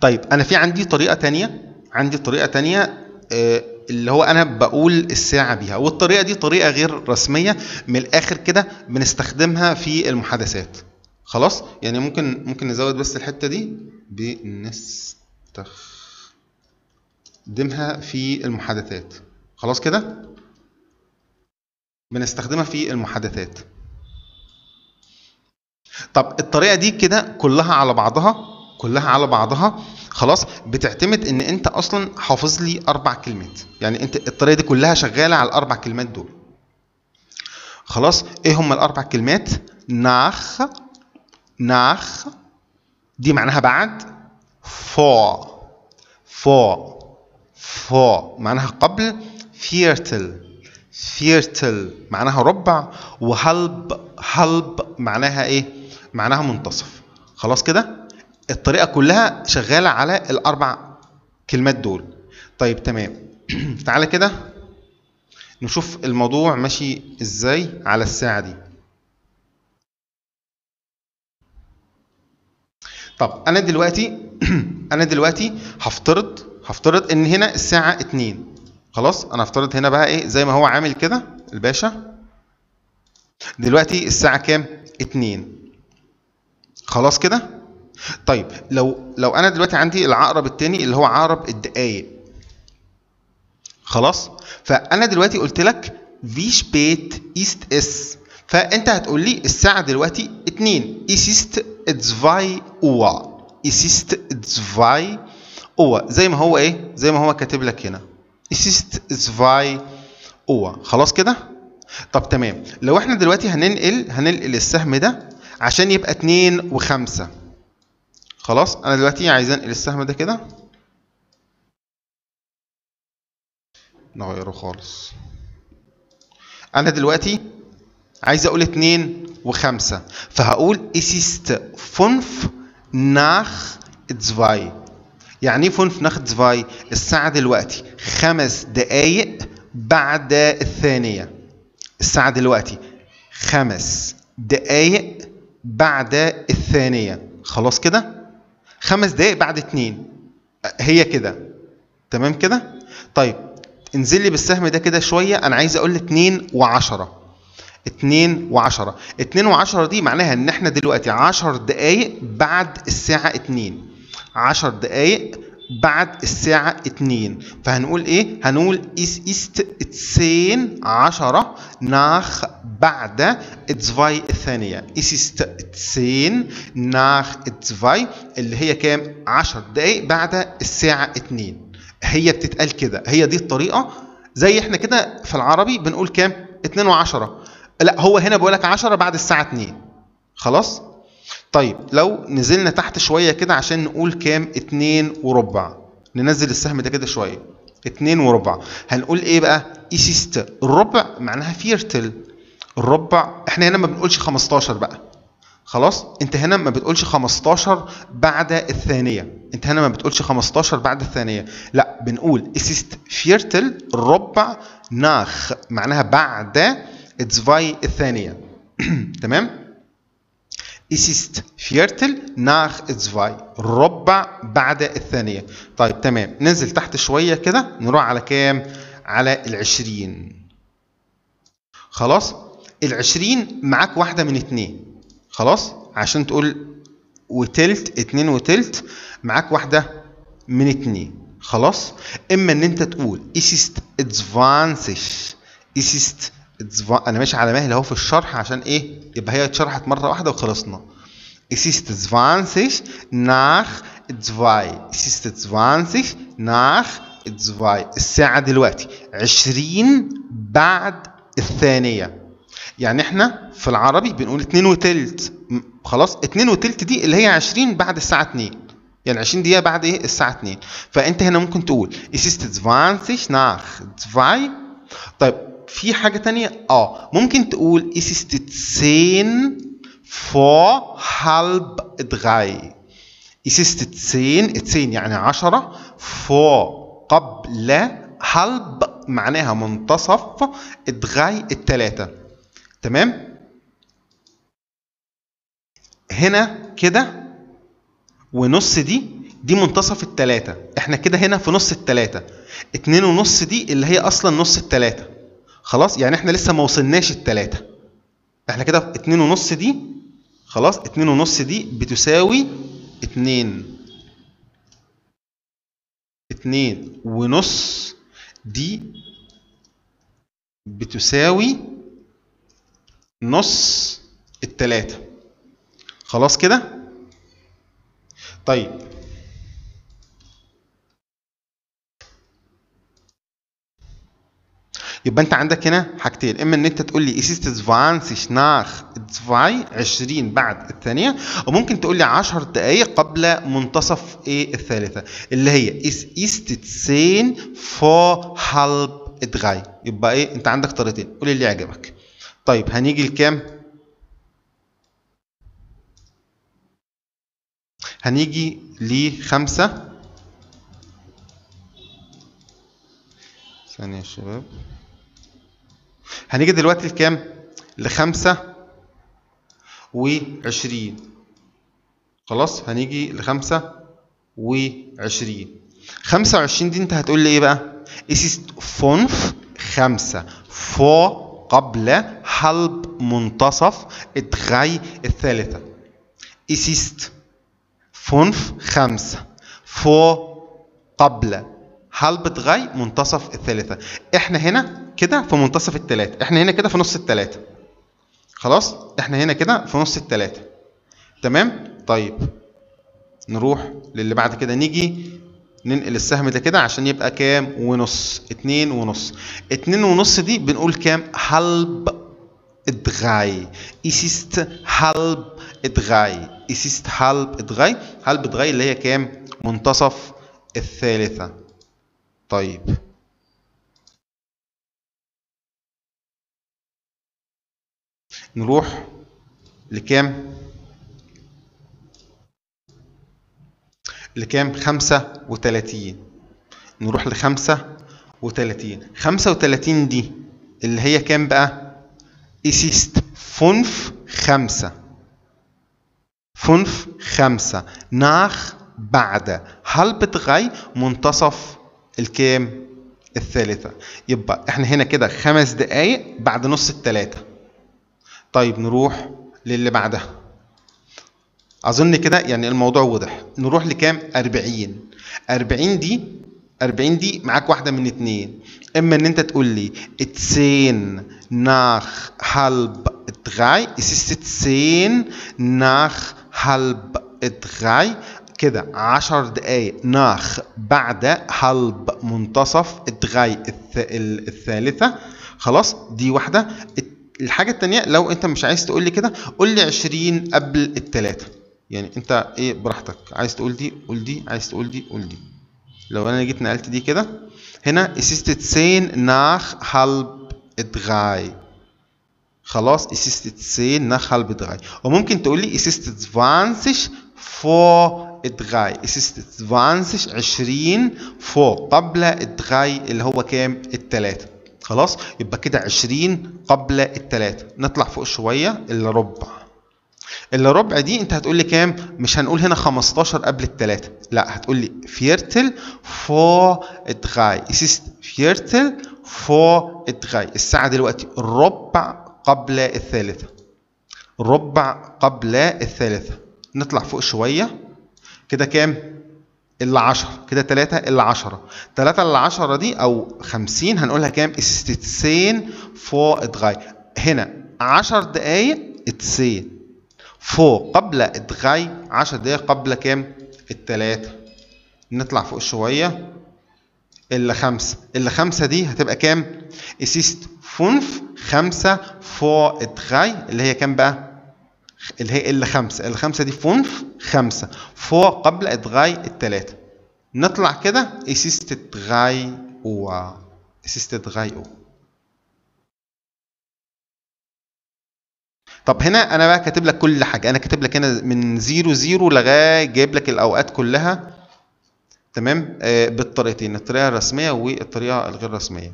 طيب انا في عندي طريقه تانية اللي هو انا بقول الساعه بيها، والطريقه دي طريقه غير رسميه، من الاخر كده بنستخدمها في المحادثات. خلاص، يعني ممكن نزود بس الحته دي، بنستخدمها في المحادثات. خلاص كده بنستخدمها في المحادثات. طب الطريقه دي كده كلها على بعضها خلاص بتعتمد ان انت اصلا حافظ لي 4 كلمات. يعني انت الطريقه دي كلها شغاله على ال4 كلمات دول. خلاص، ايه هم ال4 كلمات؟ nach دي معناها بعد. vor معناها قبل. viertel معناها ربع. وhalb معناها ايه؟ معناها منتصف. خلاص كده الطريقه كلها شغاله على ال4 كلمات دول. طيب تمام. تعالى كده نشوف الموضوع ماشي ازاي على الساعه دي. طب انا دلوقتي هفترض ان هنا الساعه 2. خلاص، انا هفترض هنا بقى ايه زي ما هو عامل كده الباشا. دلوقتي الساعه كام؟ 2. خلاص كده. طيب لو انا دلوقتي عندي العقرب الثاني اللي هو عقرب الدقايق. خلاص، فانا دلوقتي قلت لك wie spät ist es، فانت هتقول لي الساعه دلوقتي 2. es ist 2 Uhr. es ist 2 Uhr زي ما هو كاتب لك هنا. es ist 2 Uhr. خلاص كده. طب تمام، لو احنا دلوقتي هننقل السهم ده عشان يبقى 2 و5. خلاص، انا دلوقتي عايز انقل السهم ده كده، نغيره خالص. انا دلوقتي عايز اقول 2 و5، فهقول es ist 5 nach 2. يعني ايه 5 nach 2؟ الساعة دلوقتي 5 دقايق بعد الثانية. الساعة دلوقتي 5 دقايق بعد الثانية. خلاص كده، 5 دقايق بعد 2. هي كده تمام كده. طيب انزل لي بالسهم ده كده شوية، انا عايز اقول 2 و10. 2 و10. 2 و10 دي معناها ان احنا دلوقتي 10 دقايق بعد الساعة 2. 10 دقايق بعد الساعة 2. فهنقول ايه؟ هنقول es ist 10 nach بعد 2 الثانية. es ist 10 nach 2 اللي هي كام؟ 10 دقايق بعد الساعة 2. هي بتتقال كده، هي دي الطريقة. زي احنا كده في العربي بنقول كام؟ 2 و10. لا، هو هنا بقول لك 10 بعد الساعة 2. خلاص؟ طيب لو نزلنا تحت شوية كده عشان نقول كام؟ 2 وربع. ننزل السهم ده كده شوية. 2 وربع هنقول ايه بقى؟ es ist الربع معناها viertel. الربع احنا هنا ما بنقولش 15 بقى. خلاص، انت هنا ما بتقولش 15 بعد الثانية. انت هنا ما بتقولش 15 بعد الثانية، لا بنقول es ist viertel الربع nach معناها بعد 2 الثانية. تمام؟ es ist viertel nach 2 الربع بعد الثانية. طيب تمام، ننزل تحت شوية كده نروح على كام؟ على 20. خلاص، 20 معاك واحدة من 2. خلاص، عشان تقول وتلت 2 وتلت معاك واحدة من 2. خلاص، اما ان انت تقول es ist 20. es ist 20. انا ماشي على مهل اهو في الشرح عشان ايه؟ يبقى هي اتشرحت مرة واحدة وخلصنا. es ist 20 nach 2. es ist 20 nach 2. الساعة دلوقتي 20 بعد الثانية. يعني احنا في العربي بنقول 2 وتلت. خلاص، 2 وتلت دي اللي هي 20 بعد الساعة 2. يعني 20 دقيقة بعد ايه؟ الساعة 2. فانت هنا ممكن تقول es ist 20 nach 2. طيب في حاجة تانية ممكن تقول es ist 10 vor halb 3. es ist 10 يعني 10 vor قبل halb معناها منتصف 3 التلاتة. تمام؟ هنا كده ونص دي دي منتصف التلاتة. احنا كده هنا في نص التلاتة. 2.5 دي اللي هي اصلا نص التلاتة. خلاص، يعني احنا لسه ما وصلناش التلاتة. احنا كده 2.5 دي خلاص. 2.5 دي بتساوي 2.5 دي بتساوي نص التلاتة. خلاص كده. طيب يبقى انت عندك هنا حاجتين، اما ان انت تقول لي ist es 20 nach 2 20 بعد الثانيه، وممكن تقول لي 10 دقائق قبل منتصف ايه الثالثه، اللي هي ist 10 vor halb 3. يبقى ايه، انت عندك طريقتين، قول اللي يعجبك. طيب هنيجي لكام؟ هنيجي ل5. ثانيه يا شباب. هنيجي دلوقتي لكام؟ ل25. خلاص، هنيجي ل25. 25 دي انت هتقول لي ايه بقى؟ es ist 5 vor قبل halb منتصف 3 الثالثة. es ist 5 vor قبل halb 3 منتصف الثالثة. احنا هنا كده في منتصف الثلاثة، احنا هنا كده في نص الثلاثة. خلاص، احنا هنا كده في نص الثلاثة. تمام. طيب نروح للي بعد كده، نيجي ننقل السهم ده كده عشان يبقى كام ونص. 2.5. 2.5 دي بنقول كام؟ halb 3. es ist halb 3. es ist halb 3. halb 3 اللي هي كام؟ منتصف الثالثة. طيب نروح لكام؟ 35. نروح ل35. 35 دي اللي هي كام بقى؟ es ist 5 nach بعد halb 3 منتصف الكام؟ الثالثة. يبقى احنا هنا كده 5 دقايق بعد نص الثلاثة. طيب نروح للي بعدها. اظن كده يعني الموضوع واضح. نروح لكام؟ 40. 40 دي معاك واحدة من اتنين، اما ان انت تقول لي 10 nach halb 3. es ist 10 nach halb 3 كده 10 دقايق nach بعد halb منتصف 3 الثالثة. خلاص، دي واحدة. الحاجة التانية لو انت مش عايز تقول لي كده، قول لي 20 قبل الثلاثة. يعني انت ايه براحتك، عايز تقول دي قول دي، عايز تقول دي قول دي. لو انا جيت نقلت دي كده، هنا es ist 10 nach halb 3. خلاص، es ist 10 nach halb 3. وممكن تقول لي es ist 20 vor 3. es ist 20 vor قبل 3 اللي هو كام؟ الثلاثة. خلاص، يبقى كده 20 قبل الثلاثة. نطلع فوق شوية. الربع دي انت هتقول لي كام؟ مش هنقول هنا 15 قبل الثلاثة، لا هتقول لي Viertel vor 3. es ist Viertel vor 3. الساعة دلوقتي ربع قبل الثالثة. ربع قبل الثالثة. نطلع فوق شوية كده كام؟ إلا 10. كده 3 إلا 10. 3 إلا 10 دي أو 50 هنقولها كام؟ es ist 10 vor 3. هنا 10 دقايق 10 فوق قبل 3. 10 دقايق قبل كام؟ الثلاثة. نطلع فوق شوية. إلا 5. إلا 5 دي هتبقى كام؟ es ist 5 vor 3 اللي هي كام بقى؟ اللي هي إلا 5. إلا 5 دي 5 فوق قبل 3 الثلاثة. نطلع كده es ist 3 Uhr. es ist 3 Uhr. طب هنا انا بقى كاتب لك كل حاجه. انا كاتب لك هنا من 00 لغايه جايب لك الاوقات كلها. تمام. بالطريقتين، الطريقه الرسميه والطريقه الغير رسميه.